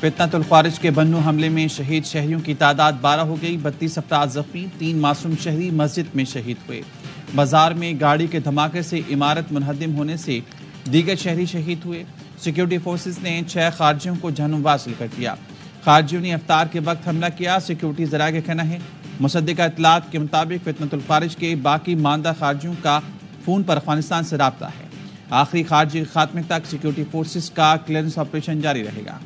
فتنۃ الخوارج کے بنو حملے میں شہید شہریوں کی تعداد 12 ہو گئی، 32 افراد زخمی، 3 معصوم شہری مسجد میں شہید ہوئے۔ بازار میں گاڑی کے دھماکے سے عمارت منہدم ہونے سے دیگر شہری شہید ہوئے۔ سیکیورٹی فورسز نے 6 خارجیوں کو جہنم واصل کر دیا۔ خارجیوں نے افطار کے وقت حملہ کیا۔ سیکیورٹی ذرائع کا کہنا ہے مصدقہ اطلاعات کے مطابق فتنۃ الخوارج کے باقی ماندہ خارجیوں کا فون پر افغانستان سے رابطہ ہے۔ آخری خارجی کے خاتمے تک سیکیورٹی فورسز کا کلیئرنس آپریشن جاری رہے گا۔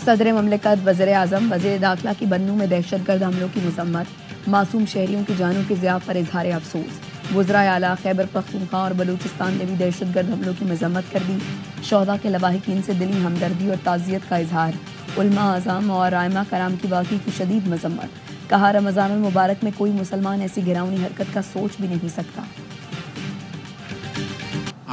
صدر مملکت وزیر اعظم وزیر داخلہ کی بنوں میں دہشت گرد حملوں کی مذمت، معصوم شہریوں کی جانوں کی ضیاع پر اظہار افسوس۔ وزرائے اعلیٰ خیبر پختونخوا اور بلوچستان نے بھی دہشت گرد حملوں کی مذمت کر دی۔ شہداء کے لواحقین سے دلی ہمدردی اور تعزیت کا اظہار۔ علماء اعظم اور ائمہ کرام کی واقعے کی شدید مذمت۔ کہا رمضان المبارک میں کوئی مسلمان ایسی گراؤنی حرکت کا سوچ بھی نہیں سکتا۔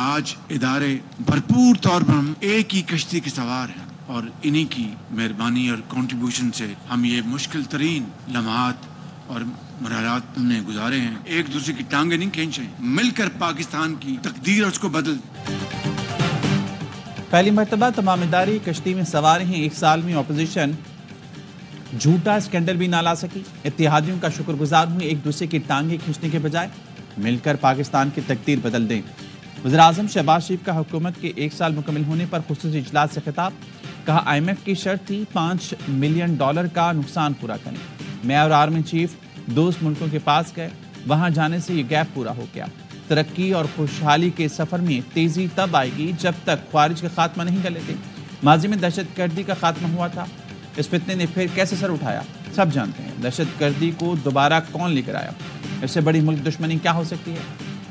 آج ادارے بھرپور طور پر ہم ایک ہی کشتی کے سوار ہیں اور انہی کی مہربانی اور کنٹریبیوشن سے ہم یہ مشکل ترین لمحات اور مرحلات ہم نے گزارے ہیں۔ ایک دوسرے کی ٹانگیں نہیں کھینچے، مل کر پاکستان کی تقدیر اور اس کو بدل۔ پہلی مرتبہ تمام ادارے کشتی میں سوار ہیں۔ 1 سال میں اپوزیشن جھوٹا اسکینڈل بھی نہ لا سکی۔ اتحادیوں کا شکر گزار ہوئے، ایک دوسرے کی ٹانگیں کھینچنے کے بجائے مل کر پاکستان کی تقدیر بدل دیں۔ وزیراعظم شہباز شریف کا حکومت کے 1 سال مکمل ہونے پر خصوصی اجلاس سے خطاب۔ کہا IMF کی شرط تھی $5 ملین کا نقصان پورا کریں۔ میں اور آرمی چیف دوست ملکوں کے پاس گئے، وہاں جانے سے یہ گیپ پورا ہو گیا۔ ترقی اور خوشحالی کے سفر میں تیزی تب آئے گی جب تک خوارج کا خاتمہ نہیں کر لیتے۔ ماضی میں دہشت گردی کا خاتمہ ہوا تھا، اس فتنے نے پھر کیسے سر اٹھایا سب جانتے ہیں۔ دہشت گردی کو دوبارہ کون لے کر آیا؟ اس سے بڑی ملک دشمنی کیا ہو سکتی ہے؟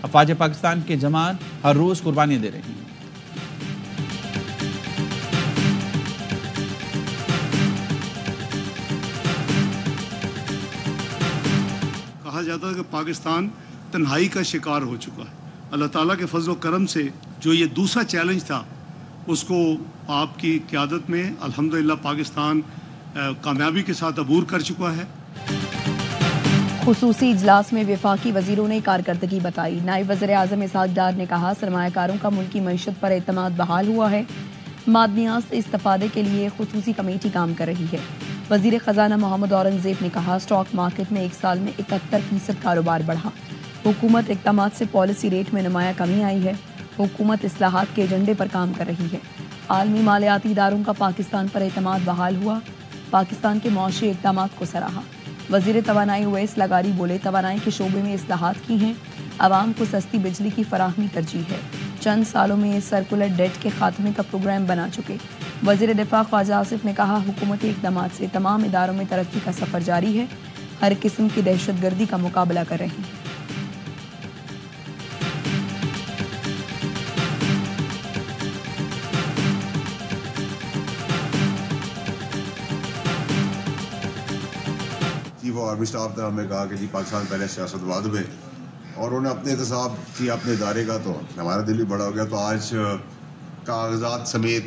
افواج پاکستان کے جوان ہر روز قربانیاں دے رہے ہیں۔ کہا جاتا ہے کہ پاکستان تنہائی کا شکار ہو چکا ہے۔ اللہ تعالیٰ کے فضل و کرم سے جو یہ دوسرا چیلنج تھا اس کو آپ کی قیادت میں الحمدللہ پاکستان کامیابی کے ساتھ عبور کر چکا ہے۔ خصوصی اجلاس میں وفاقی وزیروں نے کارکردگی بتائی۔ نائب وزیر اعظم اسحاق ڈار نے کہا سرمایہ کاروں کا ملکی معیشت پر اعتماد بحال ہوا ہے۔ معدنیات سے استفادے کے لیے خصوصی کمیٹی کام کر رہی ہے۔ وزیر خزانہ محمد اورنگزیب نے کہا اسٹاک مارکیٹ میں 1 سال میں 71% کاروبار بڑھا۔ حکومت اقدامات سے پالیسی ریٹ میں نمایاں کمی آئی ہے۔ حکومت اصلاحات کے ایجنڈے پر کام کر رہی ہے۔ عالمی مالیاتی اداروں کا پاکستان پر اعتماد بحال ہوا۔ پاکستان کے معاشی اقدامات کو سراہا۔ وزیر توانائی اویس لغاری بولے توانائی کے شعبے میں اصلاحات کی ہیں، عوام کو سستی بجلی کی فراہمی ترجیح ہے۔ چند سالوں میں سرکولر ڈیٹ کے خاتمے کا پروگرام بنا چکے۔ وزیر دفاع خواجہ آصف نے کہا حکومتی اقدامات سے تمام اداروں میں ترقی کا سفر جاری ہے، ہر قسم کی دہشت گردی کا مقابلہ کر رہے ہیں۔ چیف آف آرمی اسٹاف نے ہمیں کہا کہ جی پاکستان پہلے سیاست بعد میں، اور انہوں نے اپنے احتساب کیا اپنے ادارے کا، تو ہمارا دل بھی بڑا ہو گیا۔ تو آج کاغذات سمیت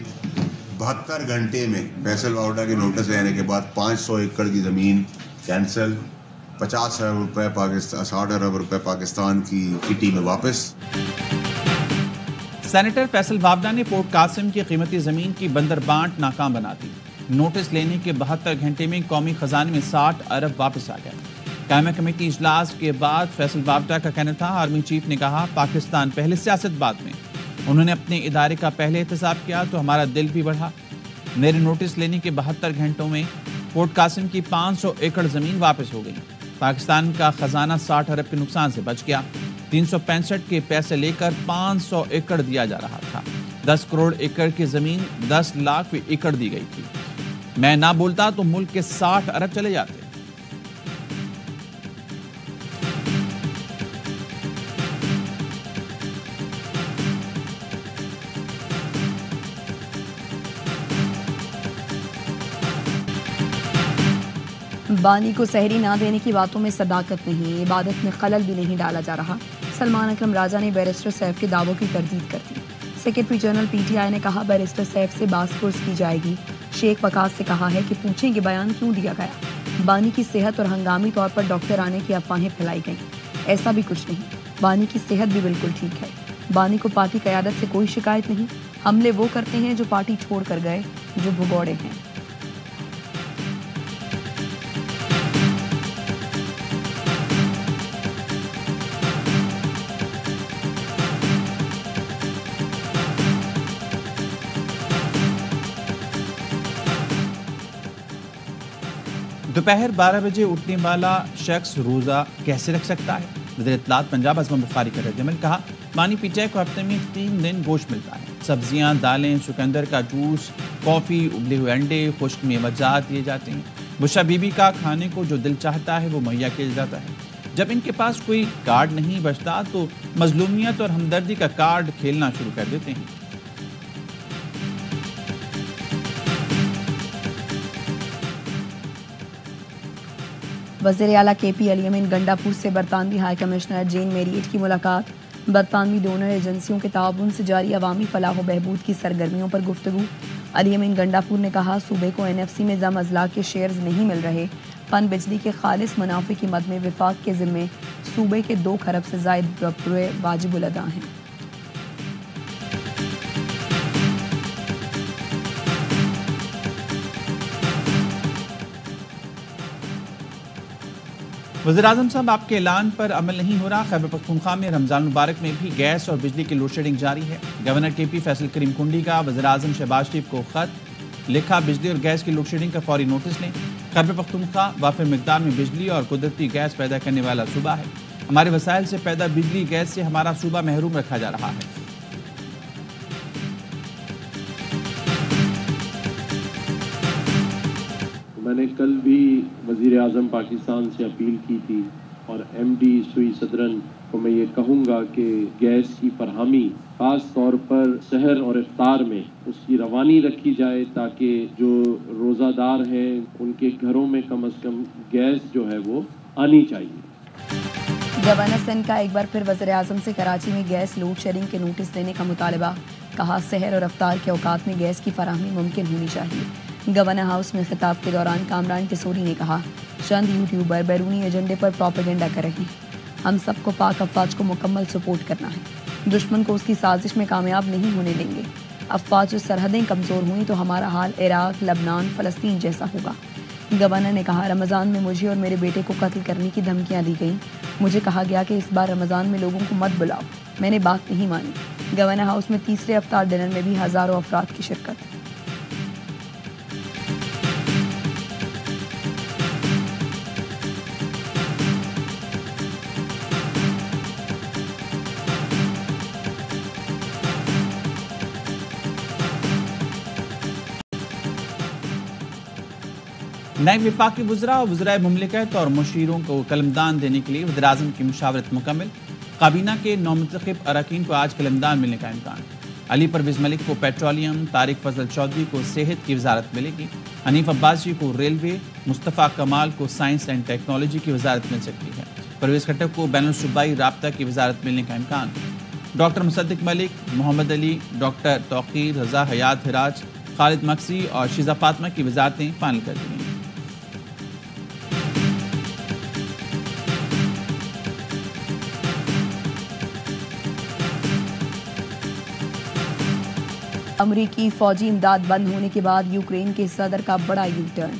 72 گھنٹے میں فیصل واؤڈا کے نوٹس لینے کے بعد 500 ایکڑ کی زمین کینسل، 50 ارب روپے پاکستان، 60 ارب روپے پاکستان کی کٹی میں واپس۔ سینیٹر فیصل واؤڈا نے پورٹ قاسم کی قیمتی زمین کی بندر بانٹ ناکام بنا دی۔ نوٹس لینے کے 72 گھنٹے میں قومی خزانے میں 60 ارب واپس آ گئے۔ قائمہ کمیٹی اجلاس کے بعد فیصل واؤڈا کا کہنا تھا آرمی چیف نے کہا پاکستان پہلے سیاست بعد میں، انہوں نے اپنے ادارے کا پہلے احتساب کیا تو ہمارا دل بھی بڑھا۔ میرے نوٹس لینے کے 72 گھنٹوں میں پورٹ قاسم کی 500 ایکڑ زمین واپس ہو گئی۔ پاکستان کا خزانہ 60 ارب کے نقصان سے بچ گیا۔ 365 کے پیسے لے کر 500 ایکڑ دیا جا رہا تھا۔ 10 کروڑ ایکڑ کی زمین 10 لاکھ ایکڑ دی گئی تھی۔ میں نہ بولتا تو ملک کے 60 ارب چلے جاتے۔ بانی کو سحری نہ دینے کی باتوں میں صداقت نہیں، عبادت میں خلل بھی نہیں ڈالا جا رہا۔ سلمان اکرم راجہ نے بیرسٹر سیف کے دعووں کی تردید کر دی۔ سیکرٹری جنرل PTI نے کہا بیرسٹر سیف سے باس پرس کی جائے گی۔ شیخ وقاص سے کہا ہے کہ پوچھیں کہ بیان کیوں دیا گیا۔ بانی کی صحت اور ہنگامی طور پر ڈاکٹر آنے کی افواہیں پھیلائی گئیں. ایسا بھی کچھ نہیں. بانی کی صحت بھی بالکل ٹھیک ہے. بانی کو پارٹی قیادت سے کوئی شکایت نہیں. حملے وہ کرتے ہیں جو پارٹی چھوڑ کر گئے، جو بھگوڑے ہیں. دوپہر 12 بجے اٹھنے والا شخص روزہ کیسے رکھ سکتا ہے؟ وزیر اطلاعات پنجاب اعظم بخاری کا رد عمل. کہا مانی پیچائی کو ہفتے میں 3 دن گوشت ملتا ہے. سبزیاں، دالیں، چقندر کا جوس، کافی، ابلے ہوئے انڈے، خشک میوہ دیے جاتے ہیں. بشرا بی بی کا کھانے کو جو دل چاہتا ہے وہ مہیا کیا جاتا ہے. جب ان کے پاس کوئی کارڈ نہیں بچتا تو مظلومیت اور ہمدردی کا کارڈ کھیلنا شروع کر دیتے ہیں. وزیر اعلیٰ کے پی علی امین گنڈاپور سے برطانوی ہائی کمشنر جین میریٹ کی ملاقات. برطانوی ڈونر ایجنسیوں کے تعاون سے جاری عوامی فلاح و بہبود کی سرگرمیوں پر گفتگو. علی امین گنڈاپور نے کہا صوبے کو NFC میں زم اضلاع کے شیئرز نہیں مل رہے. پن بجلی کے خالص منافع کی مد میں وفاق کے ذمے صوبے کے 2 کھرب سے زائد روپے واجب الادا ہیں. وزیر اعظم صاحب آپ کے اعلان پر عمل نہیں ہو رہا. خیبر پختونخوا میں رمضان مبارک میں بھی گیس اور بجلی کی لوڈ شیڈنگ جاری ہے. گورنر کے پی فیصل کریم کنڈی کا وزیر اعظم شہباز شریف کو خط لکھا. بجلی اور گیس کی لوڈ شیڈنگ کا فوری نوٹس لیں. خیبر پختونخوا وافر مقدار میں بجلی اور قدرتی گیس پیدا کرنے والا صوبہ ہے. ہمارے وسائل سے پیدا بجلی گیس سے ہمارا صوبہ محروم رکھا جا رہا ہے. میں نے کل بھی وزیر اعظم پاکستان سے اپیل کی تھی اور MD سوئی صدرن کو میں یہ کہوں گا کہ گیس کی فراہمی خاص طور پر سحر اور افطار میں اس کی روانی رکھی جائے تاکہ جو روزہ دار ہیں ان کے گھروں میں کم از کم گیس جو ہے وہ آنی چاہیے. گورنر سندھ کا ایک بار پھر وزیر اعظم سے کراچی میں گیس لوڈ شیڈنگ کے نوٹس دینے کا مطالبہ. کہا سحر اور افطار کے اوقات میں گیس کی فراہمی ممکن ہونی چاہیے. گورنر ہاؤس میں خطاب کے دوران کامران ٹسوری نے کہا چند یوٹیوبر بیرونی ایجنڈے پر پروپیگنڈا کر رہے ہیں. ہم سب کو پاک افواج کو مکمل سپورٹ کرنا ہے. دشمن کو اس کی سازش میں کامیاب نہیں ہونے دیں گے. افواج سرحدیں کمزور ہوئیں تو ہمارا حال عراق، لبنان، فلسطین جیسا ہوگا. گورنر نے کہا رمضان میں مجھے اور میرے بیٹے کو قتل کرنے کی دھمکیاں دی گئیں. مجھے کہا گیا کہ اس بار رمضان میں لوگوں کو مت بلاؤ. میں نے بات نہیں مانی. گورنر ہاؤس میں تیسرے افطار ڈنر میں بھی ہزاروں افراد کی شرکت. نائب وفاقی وزراء اور وزرائے مملکت اور مشیروں کو قلمدان دینے کے لیے وزیر اعظم کی مشاورت مکمل. کابینہ کے نومنتخب اراکین کو آج قلمدان ملنے کا امکان. علی پرویز ملک کو پیٹرولیم، طارق فضل چودھری کو صحت کی وزارت ملے گی. حنیف عباسی کو ریلوے، مصطفیٰ کمال کو سائنس اینڈ ٹیکنالوجی کی وزارت مل سکتی ہے. پرویز خٹک کو بین الصوبائی رابطہ کی وزارت ملنے کا امکان. ڈاکٹر مصدق ملک، محمد علی، ڈاکٹر توقیر، رضا حیات ہراج، خالد مکسی اور شیزہ فاطمہ کی وزارتیں فائنل کر دی گئیں. امریکی فوجی امداد بند ہونے کے بعد یوکرین کے صدر کا بڑا یو ٹرن.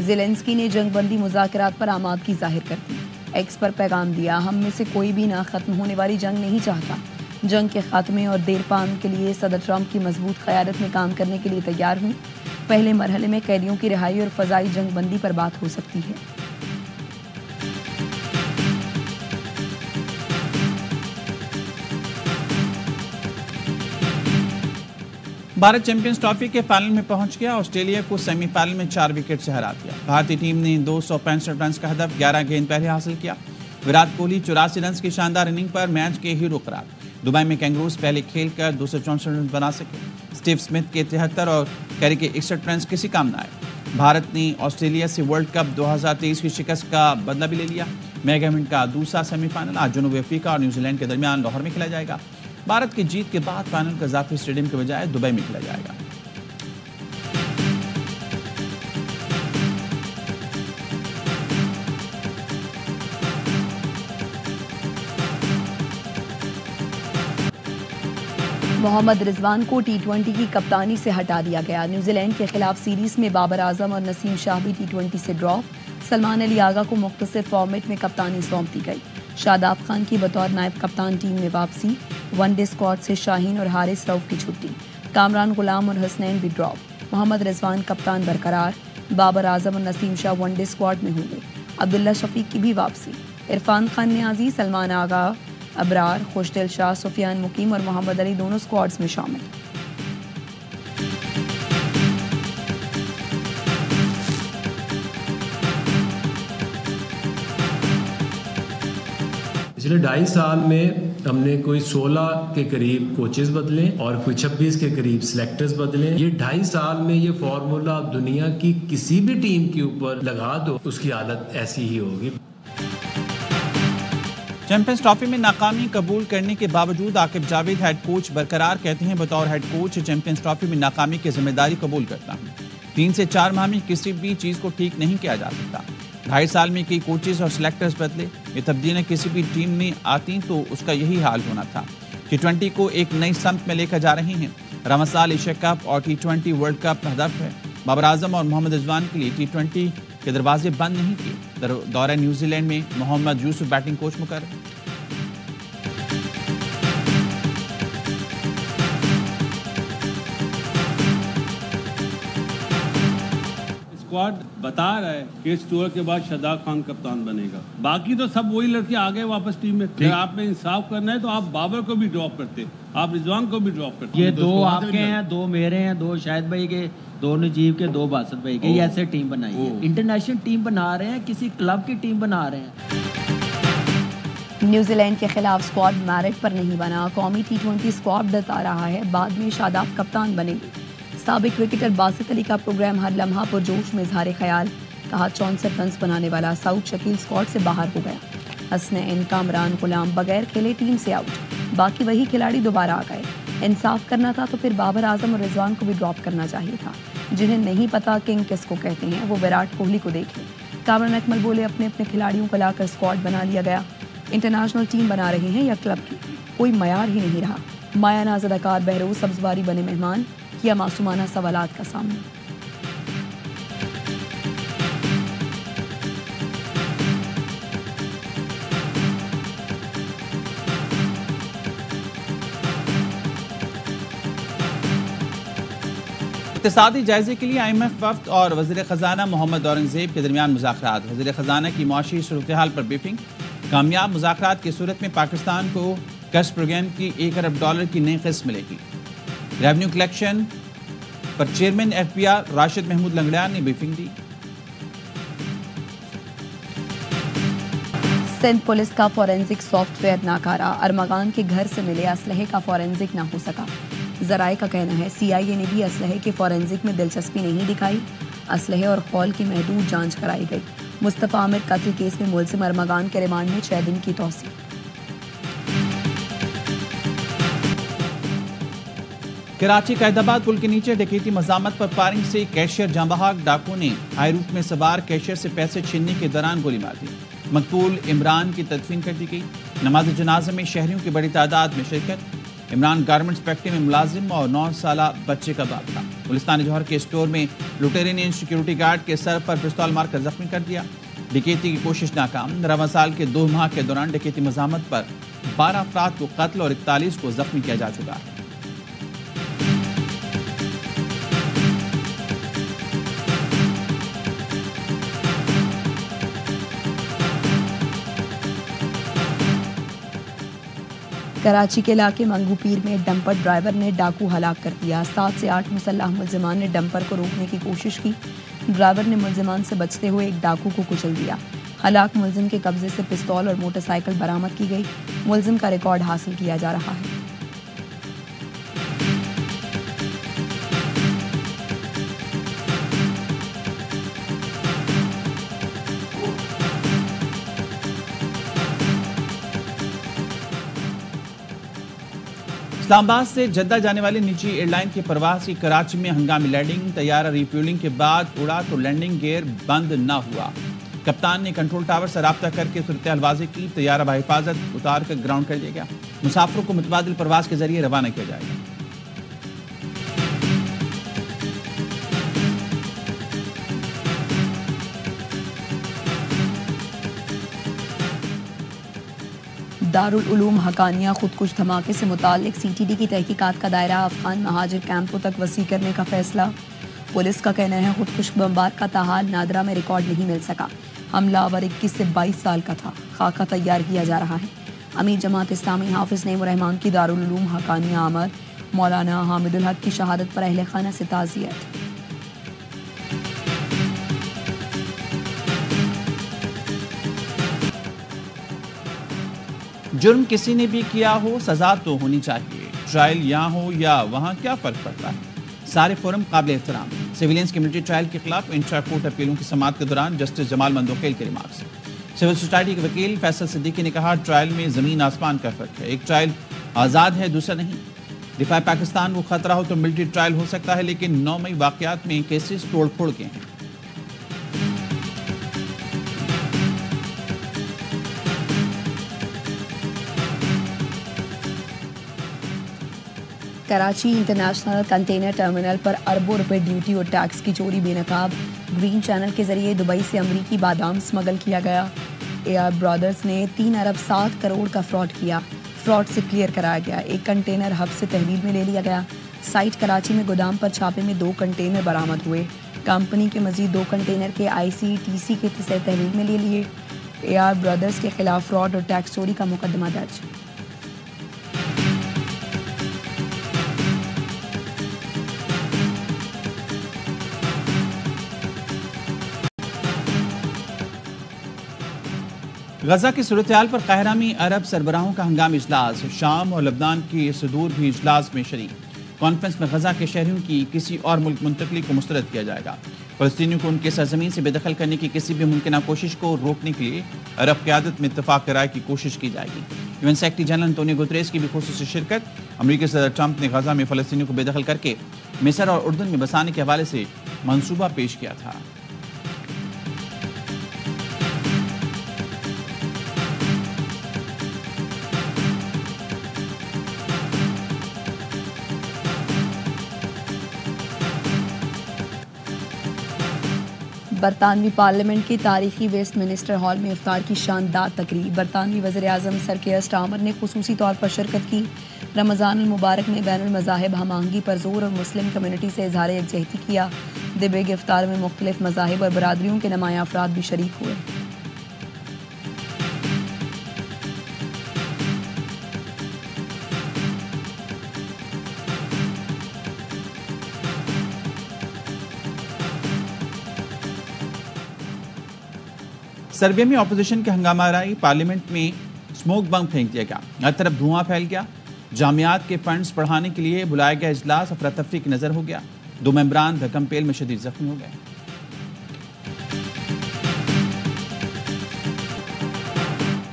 زیلنسکی نے جنگ بندی مذاکرات پر آمادگی ظاہر کر دی. ایکس پر پیغام دیا ہم میں سے کوئی بھی نہ ختم ہونے والی جنگ نہیں چاہتا. جنگ کے خاتمے اور دیر پا کے لیے صدر ٹرمپ کی مضبوط قیادت میں کام کرنے کے لیے تیار ہوں. پہلے مرحلے میں قیدیوں کی رہائی اور فضائی جنگ بندی پر بات ہو سکتی ہے. بھارت چیمپئنز ٹرافی کے فائنل میں پہنچ گیا. آسٹریلیا کو سیمی فائنل میں 4 وکٹ سے ہرا دیا. بھارتی ٹیم نے 265 رنز کا ہدف 11 گیند پہلے حاصل کیا. وراٹ کوہلی 84 رنز کی شاندار اننگ پر میچ کے ہیرو قرار. دبئی میں کینگروز پہلے کھیل کر 264 رنز بنا سکے. اسٹیو اسمتھ کے 73 اور کیری کے 61 رنز کسی کام نہ آئے. بھارت نے آسٹریلیا سے ورلڈ کپ 2023 کی شکست کا بدلہ بھی لے لیا. میگا ایونٹ کا دوسرا سیمی فائنل آج جنوبی افریقہ اور نیوزی لینڈ کے درمیان لاہور میں کھیلا جائے گا. بھارت کی جیت کے بعد فائنل کا قذافی اسٹیڈیم کے بجائے دبئی میں کھیلا جائے گا. محمد رضوان کو T20 کی کپتانی سے ہٹا دیا گیا. نیوزی لینڈ کے خلاف سیریز میں بابر اعظم اور نسیم شاہ بھی T20 سے ڈراپ. سلمان علی آغا کو مختصر فارمیٹ میں کپتانی سونپ دی گئی. شاداب خان کی بطور نائب کپتان ٹیم میں واپسی. ون ڈے اسکواڈ سے شاہین اور حارث رؤف کی چھٹی. کامران غلام اور حسنین بھی ڈراپ. محمد رضوان کپتان برقرار. بابر اعظم اور نسیم شاہ ون ڈے اسکواڈ میں ہوں گے. عبداللہ شفیق کی بھی واپسی. عرفان خان نیازی، سلمان آغا، ابرار، خوشدل شاہ، سفیان مقیم اور محمد علی دونوں اسکواڈز میں شامل. پچھلے 2.5 سال میں ہم نے کوئی 16 کے قریب کوچز بدلے اور کوئی 26 کے قریب سلیکٹرز بدلے. یہ 2.5 سال میں یہ فارمولا دنیا کی کسی بھی ٹیم کے اوپر لگا دو، اس کی حالت ایسی ہی ہوگی. چیمپئنز ٹرافی میں ناکامی قبول کرنے کے باوجود عاقب جاوید ہیڈ کوچ برقرار. کہتے ہیں بطور ہیڈ کوچ چیمپئنز ٹرافی میں ناکامی کی ذمہ داری قبول کرتا ہوں. 3 سے 4 ماہ میں کسی بھی چیز کو ٹھیک نہیں کیا جا سکتا. 2.5 سال میں کئی کوچز اور سلیکٹرز بدلے. یہ تبدیلیاں کسی بھی ٹیم میں آتی تو اس کا یہی حال ہونا تھا. T20 کو ایک نئی سمت میں لے کر جا رہے ہیں. رواں سال ایشیا کپ اور T20 ورلڈ کپ ہدف ہے. بابر اعظم اور محمد رضوان کے لیے T20 کے دروازے بند نہیں کیے. دورہ نیوزی لینڈ میں محمد یوسف بیٹنگ کوچ مقرر. اسکواڈ بتا رہا ہے کہ اس ٹور کے بعد شاداب خان کپتان بنے گا. باقی تو سب وہی لڑکے آ گئے واپس ٹیم میں. اگر آپ نے انصاف کرنا ہے تو آپ بابر کو بھی ڈراپ کرتے, آپ رضوان کو بھی ڈراپ کرتے. یہ 2 آپ کے ہیں, 2 میرے ہیں, 2 شاہد بھائی کے, 2 نجیب کے, 2 باسط بھائی کے. یہ ایسے ٹیم بنائی ہے. انٹرنیشنل ٹیم بنا رہے ہیں, کسی کلب کی ٹیم بنا رہے ہیں. نیوزی لینڈ کے خلاف اسکواڈ میرٹ پر نہیں بنا. قومی T20 اسکواڈ بتا رہا ہے, بعد میں شاداب کپتان بنے گی. سابق کرکٹر باسط علی کا پروگرام ہر لمحہ پرجوش میں اظہار خیال. کہا 64 رنز بنانے والا سعود شکیل اسکواڈ سے باہر ہو گیا. حسنین، کامران غلام بغیر کھیلے ٹیم سے آؤٹ. باقی وہی کھلاڑی دوبارہ آ گئے. انصاف کرنا تھا تو پھر بابر اعظم اور رضوان کو بھی ڈراپ کرنا چاہیے تھا. جنہیں نہیں پتا کنگ کس کو کہتے ہیں وہ وراٹ کوہلی کو دیکھ لیں. کامران اکمل بولے اپنے اپنے کھلاڑیوں کو لا کر اسکواڈ بنا لیا گیا. انٹرنیشنل ٹیم بنا رہے ہیں یا کلب کی, کوئی معیار ہی نہیں رہا. مایا ناز اداکار بہروز سبزواری بنے مہمان, کیا معصومانہ سوالات کا سامنا. اقتصادی جائزے کے لیے IMF وفد اور وزیر خزانہ محمد اورنگزیب کے درمیان مذاکرات. وزیر خزانہ کی معاشی صورتحال پر بریفنگ. کامیاب مذاکرات کی صورت میں پاکستان کو قرض پروگرام کی $1 ارب کی نئی قسط ملے گی. ریونیو کلیکشن پر چیئرمین FBR راشد محمود لنگڑیار نے بریفنگ دی. سندھ پولیس کا فورینزک سافٹ ویئر ناکارہ. ارمغان کے گھر سے ملے اسلحے کا فورینزک نہ ہو سکا. ذرائع کا کہنا ہے CIA نے بھی اسلحے کے فورینزک میں دلچسپی نہیں دکھائی. اسلحے اور خول کی محدود جانچ کرائی گئی. مصطفیٰ عامر قتل کیس میں ملزم ارمغان کے ریمانڈ میں 6 دن کی توسیع. کراچی قائدآباد پل کے نیچے ڈکیتی مزاحمت پر فائرنگ سے کیشیئر جاں بحق. ڈاکو نے ہائی روف میں سوار کیشیئر سے پیسے چھیننے کے دوران گولی مار دی. مقتول عمران کی تدفین کر دی گئی. نماز جنازہ میں شہریوں کی بڑی تعداد میں شرکت. عمران گارمنٹس فیکٹری میں ملازم اور 9 سالہ بچے کا باپ تھا. گلستان جوہر کے اسٹور میں لٹیرے نے سیکیورٹی گارڈ کے سر پر پستول مار کر زخمی کر دیا. ڈکیتی کی کوشش ناکام. رواں سال کے 2 ماہ کے دوران ڈکیتی مزاحمت پر 12 افراد کو قتل اور 41 کو زخمی کیا جا چکا ہے. کراچی کے علاقے منگو پیر میں ڈمپر ڈرائیور نے ڈاکو ہلاک کر دیا. 7 سے 8 مسلح ملزمان نے ڈمپر کو روکنے کی کوشش کی. ڈرائیور نے ملزمان سے بچتے ہوئے ایک ڈاکو کو کچل دیا. ہلاک ملزم کے قبضے سے پستول اور موٹر سائیکل برآمد کی گئی. ملزم کا ریکارڈ حاصل کیا جا رہا ہے. اسلام آباد سے جدہ جانے والی نجی ایئر لائن کی پرواز کی کراچی میں ہنگامی لینڈنگ. طیارہ ری فیولنگ کے بعد اڑا تو لینڈنگ گیئر بند نہ ہوا. کپتان نے کنٹرول ٹاور سے رابطہ کر کے صورتحال واضح کی. طیارہ بحفاظت اتار کر گراؤنڈ کر دیا گیا. مسافروں کو متبادل پرواز کے ذریعے روانہ کیا جائے گا. دارالعلوم حقانیہ خودکش دھماکے سے متعلق سی ٹی ڈی کی تحقیقات کا دائرہ افغان مہاجر کیمپوں تک وسیع کرنے کا فیصلہ۔ پولیس کا کہنا ہے خودکش بمبار کا تاحال نادرہ میں ریکارڈ نہیں مل سکا، حملہ آور 21 سے 22 سال کا تھا، خاکہ تیار کیا جا رہا ہے۔ امیر جماعت اسلامی حافظ نعیم الرحمان کی دارالعلوم حقانیہ آمد، مولانا حامد الحق کی شہادت پر اہل خانہ سے تعزیت۔ جرم کسی نے بھی کیا ہو سزا تو ہونی چاہیے، ٹرائل یہاں ہو یا وہاں کیا فرق پڑتا ہے، سارے فورم قابل احترام۔ سویلینس کے ملٹری ٹرائل کے خلاف انٹرا کورٹ اپیلوں کی سماعت کے دوران جسٹس جمال مندوخیل کے ریمارکس۔ سول سوسائٹی کے وکیل فیصل صدیقی نے کہا ٹرائل میں زمین آسمان کا فرق ہے، ایک ٹرائل آزاد ہے دوسرا نہیں۔ دفاع پاکستان کو خطرہ ہو تو ملٹری ٹرائل ہو سکتا ہے، لیکن 9 مئی واقعات میں کیسز توڑ پھوڑ کے ہیں۔ کراچی انٹرنیشنل کنٹینر ٹرمینل پر اربوں روپے ڈیوٹی اور ٹیکس کی چوری بے نقاب، گرین چینل کے ذریعے دبئی سے امریکی بادام سمگل کیا گیا۔ اے آر برادرز نے 3 ارب 7 کروڑ کا فراڈ کیا، فراڈ سے کلیئر کرایا گیا۔ ایک کنٹینر ہب سے تحویل میں لے لیا گیا۔ سائٹ کراچی میں گودام پر چھاپے میں 2 کنٹینر برآمد ہوئے۔ کمپنی کے مزید 2 کنٹینر کے ICTC کے تحویل میں لے لیے۔ اے آر برادرز کے خلاف فراڈ اور ٹیکس چوری کا مقدمہ درج۔ غزہ کی صورتحال پر قاہرہ عرب سربراہوں کا ہنگامی اجلاس، شام اور لبنان کے صدور بھی اجلاس میں شریک۔ کانفرنس میں غزہ کے شہریوں کی کسی اور ملک منتقلی کو مسترد کیا جائے گا۔ فلسطینیوں کو ان کے سرزمین سے بے دخل کرنے کی کسی بھی ممکنہ کوشش کو روکنے کے لیے عرب قیادت میں اتفاق رائے کی کوشش کی جائے گی۔ UN سیکرٹری جنرل انطونیو گوتریس کی بھی خصوصی شرکت۔ امریکی صدر ٹرمپ نے غزہ میں فلسطینیوں کو بے دخل کر کے مصر اور اردن میں بسانے کے حوالے سے منصوبہ پیش کیا تھا۔ برطانوی پارلیمنٹ کے تاریخی ویسٹ منسٹر ہال میں افطار کی شاندار تقریب، برطانوی وزیر اعظم سر کیئر سٹارمر نے خصوصی طور پر شرکت کی۔ رمضان المبارک میں بین المذاہب ہم آہنگی پر زور اور مسلم کمیونٹی سے اظہار یکجہتی کیا۔ دی بگ افطار میں مختلف مذاہب اور برادریوں کے نمایاں افراد بھی شریک ہوئے۔ سربیا میں اپوزیشن کے ہنگامہ آرائی، پارلیمنٹ میں سموک بم پھینک دیا گیا، ہر طرف دھواں پھیل گیا۔ جامعات کے فنڈز بڑھانے کے لیے بلایا گیا اجلاس افراتفری کی نظر ہو گیا، 2 ممبران دھکم پیل میں شدید زخمی ہو گئے۔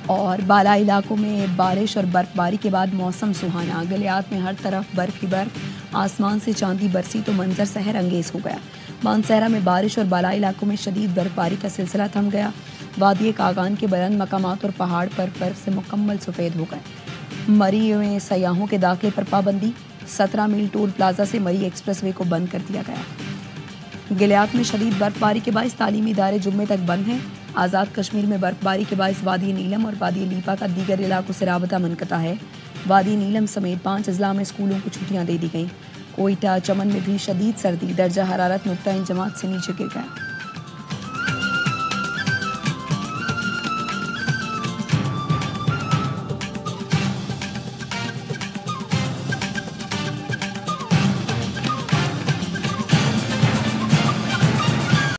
اور بالائی علاقوں میں بارش اور برف باری کے بعد موسم سہانا، گلیات میں ہر طرف برف ہی برف، آسمان سے چاندی برسی تو منظر سحر انگیز ہو گیا۔ مانسہرہ میں بارش اور بالائی علاقوں میں شدید برف باری کا سلسلہ تھم گیا۔ وادی کاغان کے بلند مقامات اور پہاڑ پر برف سے مکمل سفید ہو گئے۔ مری میں سیاحوں کے داخلے پر پابندی، 17 میل ٹول پلازا سے مری ایکسپریس وے کو بند کر دیا گیا۔ گلیات میں شدید برف باری کے باعث تعلیمی ادارے جمعے تک بند ہیں۔ آزاد کشمیر میں برف باری کے باعث وادی نیلم اور وادی لیپا کا دیگر علاقوں سے رابطہ منقطع ہے۔ وادی نیلم سمیت 5 اضلاع میں اسکولوں کو چھٹیاں دے دی گئیں۔ کوئٹہ چمن میں بھی شدید سردی، درجہ حرارت نقطہ انجماد سے نیچے گر گیا۔